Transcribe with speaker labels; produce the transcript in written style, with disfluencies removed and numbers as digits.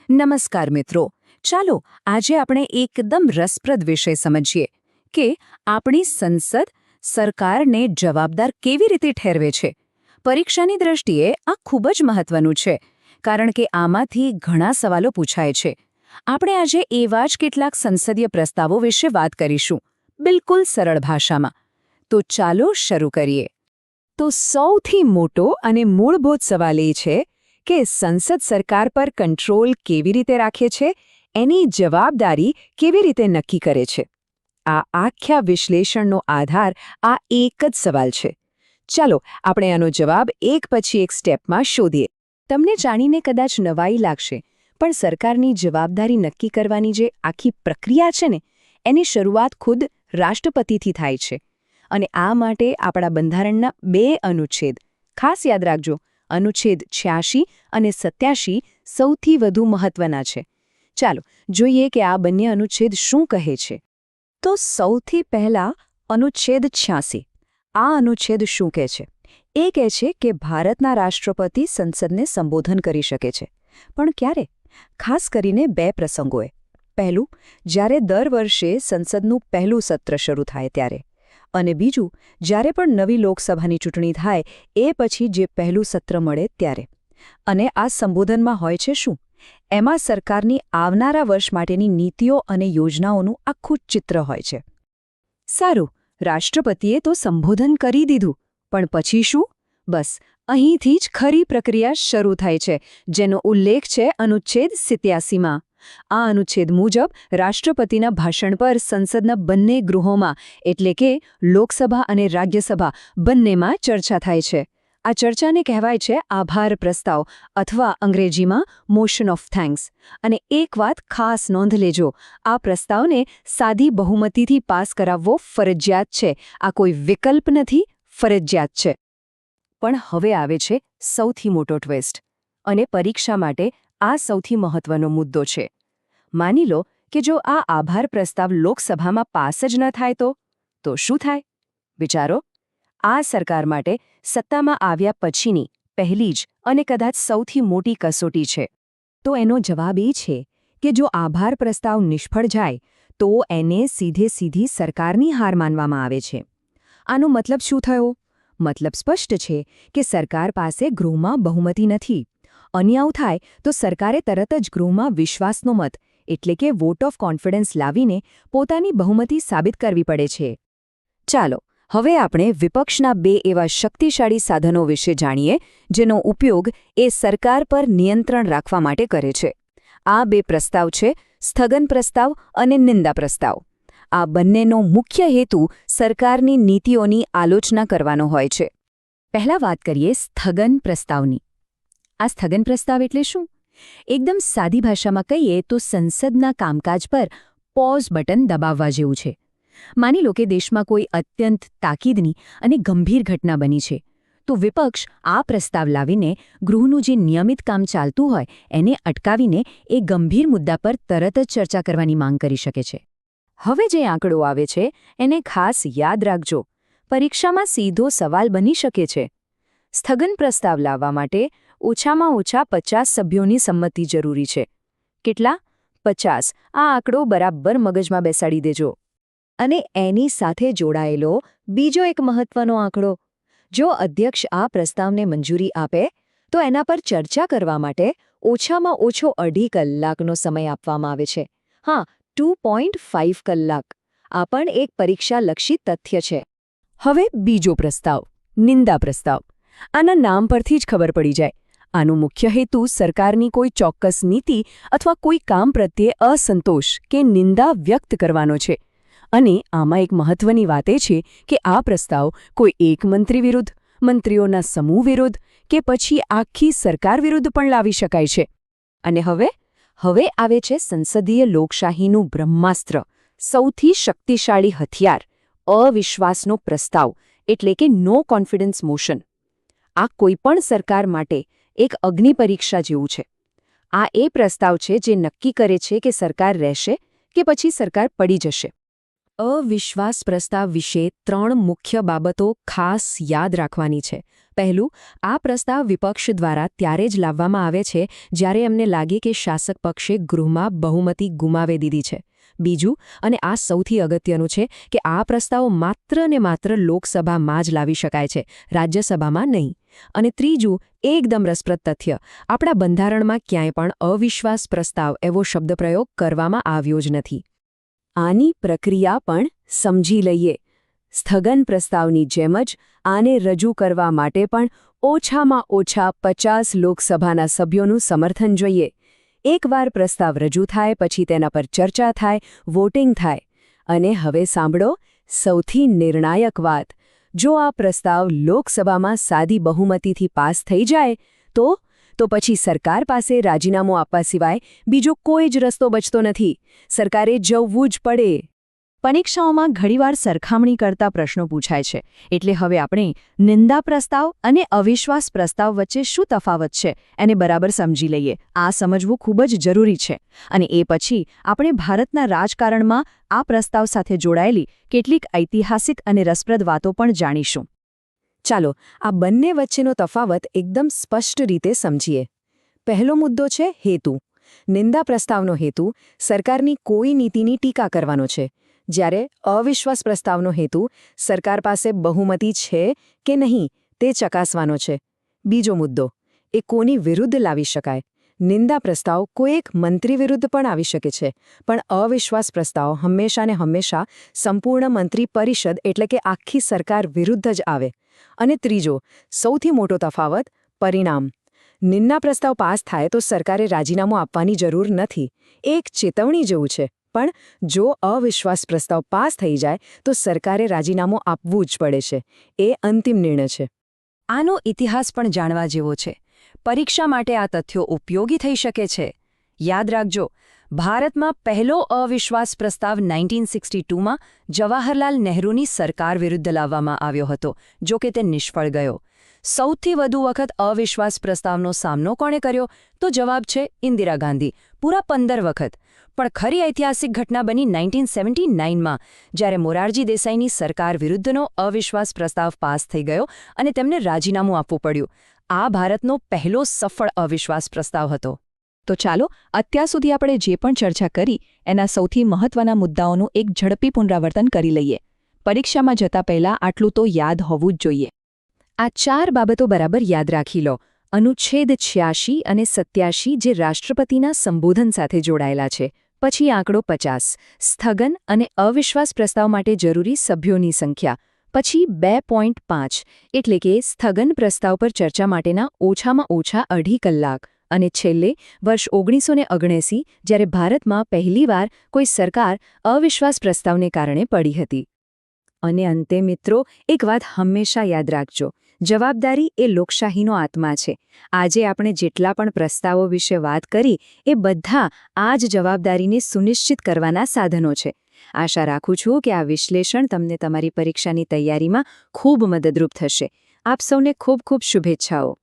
Speaker 1: નમસ્કાર મિત્રો, ચાલો આજે આપણે એકદમ રસપ્રદ વિષય સમજીએ કે આપણી સંસદ સરકારને જવાબદાર કેવી રીતે ઠેરવે છે. પરીક્ષાની દ્રષ્ટિએ આ ખૂબ જ મહત્વનું છે, કારણ કે આમાંથી ઘણા સવાલો પૂછાય છે. આપણે આજે એવા જ કેટલાક સંસદીય પ્રસ્તાવો વિશે વાત કરીશું, બિલકુલ સરળ ભાષામાં. તો ચાલો શરૂ કરીએ. તો સૌથી મોટો અને મૂળભૂત સવાલ એ છે કે સંસદ સરકાર પર કંટ્રોલ કેવી રીતે રાખે છે, એની જવાબદારી કેવી રીતે નક્કી કરે છે. આ આખા વિશ્લેષણનો આધાર આ એક જ સવાલ છે. ચાલો આપણે આનો જવાબ એક પછી એક સ્ટેપમાં શોધીએ. તમને જાણીને કદાચ નવાઈ લાગશે, પણ સરકારની જવાબદારી નક્કી કરવાની જે આખી પ્રક્રિયા છે ને, એની શરૂઆત ખુદ રાષ્ટ્રપતિથી થાય છે. અને આ માટે આપણા બંધારણના 2 અનુચ્છેદ, ખાસ યાદ રાખજો, અનુચ્છેદ 86 અને 87 સૌથી વધુ મહત્વના છે. ચાલો જોઈએ કે આ બંને અનુચ્છેદ શું કહે છે. તો સૌથી પહેલા અનુચ્છેદ 86. આ અનુચ્છેદ શું કહે છે? એ કહે છે કે ભારતના રાષ્ટ્રપતિ સંસદને સંબોધન કરી શકે છે. પણ ક્યારે? ખાસ કરીને 2 પ્રસંગોએ. પહેલું, જ્યારે દર વર્ષે સંસદનું પહેલું સત્ર શરૂ થાય ત્યારે. અને બીજું, જ્યારે પણ નવી લોકસભાની ચૂંટણી થાય એ પછી જે પહેલું સત્ર મળે ત્યારે. અને આ સંબોધનમાં હોય છે શું? એમાં સરકારની આવનારા વર્ષ માટેની નીતિઓ અને યોજનાઓનું આખું ચિત્ર હોય છે. સારું, રાષ્ટ્રપતિએ તો સંબોધન કરી દીધું, પણ પછી શું? બસ અહીંથી જ ખરી પ્રક્રિયા શરૂ થાય છે, જેનો ઉલ્લેખ છે અનુચ્છેદ 87માં. આ અનુચ્છેદ મુજબ રાષ્ટ્રપતિના ભાષણ પર સંસદના બંને ગૃહોમાં, એટલે કે લોકસભા અને રાજ્યસભા બંનેમાં ચર્ચા થાય છે. આ ચર્ચાને કહેવાય છે આભાર પ્રસ્તાવ, અથવા અંગ્રેજીમાં મોશન ઓફ થેન્ક્સ. અને એક વાત ખાસ નોંધ લેજો, આ પ્રસ્તાવને સાદી બહુમતીથી પાસ કરાવવો ફરજિયાત છે. આ કોઈ વિકલ્પ નથી, ફરજિયાત છે. પણ હવે આવે છે સૌથી મોટો ટ્વિસ્ટ, અને પરીક્ષા માટે આ સૌથી મહત્વનો મુદ્દો છે. માની લો કે જો આ આભાર પ્રસ્તાવ લોકસભામાં પાસ જ ન થાય તો શું થાય? વિચારો. આ સરકાર માટે સત્તામાં આવ્યા પછીની પહેલી જ અને કદાચ સૌથી મોટી કસોટી છે. તો એનો જવાબ એ છે કે જો આભાર પ્રસ્તાવ નિષ્ફળ જાય તો એને સીધી સરકારની હાર માનવામાં આવે છે. આનો મતલબ શું થયો? મતલબ સ્પષ્ટ છે કે સરકાર પાસે ગૃહમાં બહુમતી નથી. અને આવું થાય તો સરકારે તરત જ ગૃહમાં વિશ્વાસનો મત, એટલે કે વોટ ઓફ કોન્ફિડન્સ લાવીને પોતાની બહુમતી સાબિત કરવી પડે છે. ચાલો હવે આપણે વિપક્ષના 2 એવા શક્તિશાળી સાધનો વિશે જાણીએ જેનો ઉપયોગ એ સરકાર પર નિયંત્રણ રાખવા માટે કરે છે. આ 2 પ્રસ્તાવ છે સ્થગન પ્રસ્તાવ અને નિંદા પ્રસ્તાવ. આ બંનેનો મુખ્ય હેતુ સરકારની નીતિઓની આલોચના કરવાનો હોય છે. પહેલા વાત કરીએ સ્થગન પ્રસ્તાવની. આ સ્થગન પ્રસ્તાવ એટલે શું? એકદમ સાદી ભાષામાં કહીએ તો સંસદના કામકાજ પર પોઝ બટન દબાવવા જેવું છે. માની લો કે દેશમાં કોઈ અત્યંત તાકીદની અને ગંભીર ઘટના બની છે, તો વિપક્ષ આ પ્રસ્તાવ લાવીને ગૃહનું જે નિયમિત કામ ચાલતું હોય એને અટકાવીને એ ગંભીર મુદ્દા પર તરત જ ચર્ચા કરવાની માંગ કરી શકે છે. હવે જે આંકડો આવે છે એને ખાસ યાદ રાખજો. પરીક્ષામાં સીધો સવાલ બની શકે છે. સ્થગન પ્રસ્તાવ લાવવા માટે ઓછામાં ઓછા 50 સભ્યોની સંમતિ જરૂરી છે. કેટલા? 50. આ આંકડો બરાબર મગજમાં બેસાડી દેજો. અને એની સાથે જોડાયેલો બીજો એક મહત્વનો આંકડો. જો અધ્યક્ષ આ પ્રસ્તાવને મંજૂરી આપે તો એના પર ચર્ચા કરવા માટે ઓછામાં ઓછો 2.5 કલાકનો સમય આપવામાં આવે છે. હા, 2.5 કલાક. આ પણ એક પરીક્ષાલક્ષી તથ્ય છે. હવે બીજો પ્રસ્તાવ, નિંદા પ્રસ્તાવ. આના નામ પરથી જ ખબર પડી જાય. આનો મુખ્ય હેતુ સરકારની કોઈ ચોક્કસ નીતિ અથવા કોઈ કામ પ્રત્યે અસંતોષ કે નિંદા વ્યક્ત કરવાનો છે. અને આમાં એક મહત્વની વાત એ છે કે આ પ્રસ્તાવ કોઈ એક મંત્રી વિરુદ્ધ, મંત્રીઓના સમૂહ વિરુદ્ધ કે પછી આખી સરકાર વિરુદ્ધ પણ લાવી શકાય છે. અને હવે આવે છે સંસદીય લોકશાહીનું બ્રહ્માસ્ત્ર, સૌથી શક્તિશાળી હથિયાર, અવિશ્વાસનો પ્રસ્તાવ, એટલે કે નો કોન્ફિડન્સ મોશન. આ કોઈપણ સરકાર માટે એક અગ્નિ પરીક્ષા જેવું છે. આ એ પ્રસ્તાવ છે જે નક્કી કરે છે કે સરકાર રહેશે કે પછી સરકાર પડી જશે. અવિશ્વાસ પ્રસ્તાવ વિશે 3 મુખ્ય બાબતો ખાસ યાદ રાખવાની છે.
Speaker 2: પહેલું, આ પ્રસ્તાવ વિપક્ષ દ્વારા ત્યારે જ લાવવામાં આવે છે જ્યારે એમને લાગે કે શાસક પક્ષે ગૃહમાં બહુમતી ગુમાવી દીધી છે. બીજું, અને આ સૌથી અગત્યનું છે કે આ પ્રસ્તાવો માત્ર ને માત્ર લોકસભામાં જ લાવી શકાય છે, રાજ્યસભામાં નહીં. અને ત્રીજું, એકદમ રસપ્રદ તથ્ય, આપણા બંધારણમાં ક્યાંય પણ અવિશ્વાસ પ્રસ્તાવ એવો શબ્દપ્રયોગ કરવામાં આવ્યો જ નથી.
Speaker 1: આની પ્રક્રિયા પણ સમજી લઈએ. સ્થગન પ્રસ્તાવની જેમ જ આને રજૂ કરવા માટે પણ ઓછામાં ઓછા 50 લોકસભાના સભ્યોનું સમર્થન જોઈએ. એકવાર પ્રસ્તાવ રજૂ થાય પછી તેના પર ચર્ચા થાય, વોટિંગ થાય. અને હવે સાંભળો સૌથી નિર્ણાયક વાત. જો આ પ્રસ્તાવ લોકસભામાં સાદી બહુમતીથી પાસ થઈ જાય તો પછી સરકાર પાસે રાજીનામું આપવા સિવાય બીજો કોઈ જ રસ્તો બચતો નથી. સરકારે જવું જ પડે.
Speaker 2: પરીક્ષાઓમાં ઘણીવાર સરખામણી કરતા પ્રશ્નો પૂછાય છે, એટલે હવે આપણે નિંદા પ્રસ્તાવ અને અવિશ્વાસ પ્રસ્તાવ વચ્ચે શું તફાવત છે એને બરાબર સમજી લઈએ. આ સમજવું ખૂબ જ જરૂરી છે. અને એ પછી આપણે ભારતના રાજકારણમાં આ પ્રસ્તાવ સાથે જોડાયેલી કેટલીક ઐતિહાસિક અને રસપ્રદ વાતો પણ જાણીશું.
Speaker 1: ચાલો આ બંને વચ્ચેનો તફાવત એકદમ સ્પષ્ટ રીતે સમજીએ. પહેલો મુદ્દો છે હેતુ. નિંદા પ્રસ્તાવનો હેતુ સરકારની કોઈ નીતિની ટીકા કરવાનો છે, જ્યારે અવિશ્વાસ પ્રસ્તાવનો હેતુ સરકાર પાસે બહુમતી છે કે નહીં તે ચકાસવાનો છે. બીજો મુદ્દો, એ કોની વિરુદ્ધ લાવી શકાય. નિંદા પ્રસ્તાવ કોઈ એક મંત્રી વિરુદ્ધ પણ આવી શકે છે, પણ અવિશ્વાસ પ્રસ્તાવ હંમેશા ને હંમેશા સંપૂર્ણ મંત્રી પરિષદ એટલે કે આખી સરકાર વિરુદ્ધ જ આવે. અને ત્રીજો, સૌથી મોટો તફાવત, પરિણામ. નિંદા પ્રસ્તાવ પાસ થાય તો સરકારે રાજીનામું આપવાની જરૂર નથી. એક ચેતવણી જેવું છે. પણ જો અવિશ્વાસ પ્રસ્તાવ પાસ થઈ જાય તો સરકારે રાજીનામું આપવું જ પડે છે. એ અંતિમ નિર્ણય છે.
Speaker 2: આનો ઇતિહાસ પણ જાણવા જેવો છે. પરીક્ષા માટે આ તથ્યો ઉપયોગી થઈ શકે છે. યાદ રાખજો, ભારતમાં પહેલો અવિશ્વાસ પ્રસ્તાવ 1962માં જવાહરલાલ નહેરુની સરકાર વિરુદ્ધ લાવવામાં આવ્યો હતો, જો કે તે નિષ્ફળ ગયો. સૌથી વધુ વખત અવિશ્વાસ પ્રસ્તાવનો સામનો કોણે કર્યો? તો જવાબ છે ઇન્દિરા ગાંધી, પૂરા 15 વખત. પણ ખરી ઐતિહાસિક ઘટના બની 1979માં, જ્યારે મોરારજી દેસાઈની સરકાર વિરુદ્ધનો અવિશ્વાસ પ્રસ્તાવ પાસ થઈ ગયો અને તેમને રાજીનામું આપવું પડ્યું. આ ભારતનો પહેલો સફળ અવિશ્વાસ પ્રસ્તાવ હતો. તો ચાલો અત્યાર સુધી આપણે જે પણ ચર્ચા કરી એના સૌથી મહત્વના મુદ્દાઓનું એક ઝડપી પુનરાવર્તન કરી લઈએ. પરીક્ષામાં જતા પહેલાં આટલું તો યાદ હોવું જ જોઈએ.
Speaker 1: આ 4 બાબતો બરાબર યાદ રાખી લો. અનુચ્છેદ 86 અને 87 જે રાષ્ટ્રપતિના સંબોધન સાથે જોડાયેલા છે. પછી આંકડો 50, સ્થગન અને અવિશ્વાસ પ્રસ્તાવ માટે જરૂરી સભ્યોની સંખ્યા. પછી 2.5 એટલે કે સ્થગન પ્રસ્તાવ પર ચર્ચા માટેના ઓછામાં ઓછા 2.5 કલાક. અને છેલ્લે વર્ષ 1979 જ્યારે ભારતમાં પહેલીવાર કોઈ સરકાર અવિશ્વાસ પ્રસ્તાવને કારણે પડી હતી. અને અંતે મિત્રો, એક વાત હંમેશા યાદ રાખજો, જવાબદારી એ લોકશાહીનો આત્મા છે. આજે આપણે જેટલા પણ પ્રસ્તાવો વિશે વાત કરી એ બધા આ જ જવાબદારીને સુનિશ્ચિત કરવાના સાધનો છે. આશા રાખું છું કે આ વિશ્લેષણ તમને તમારી પરીક્ષાની તૈયારીમાં ખૂબ મદદરૂપ થશે. આપ સૌને ખૂબ ખૂબ શુભેચ્છાઓ.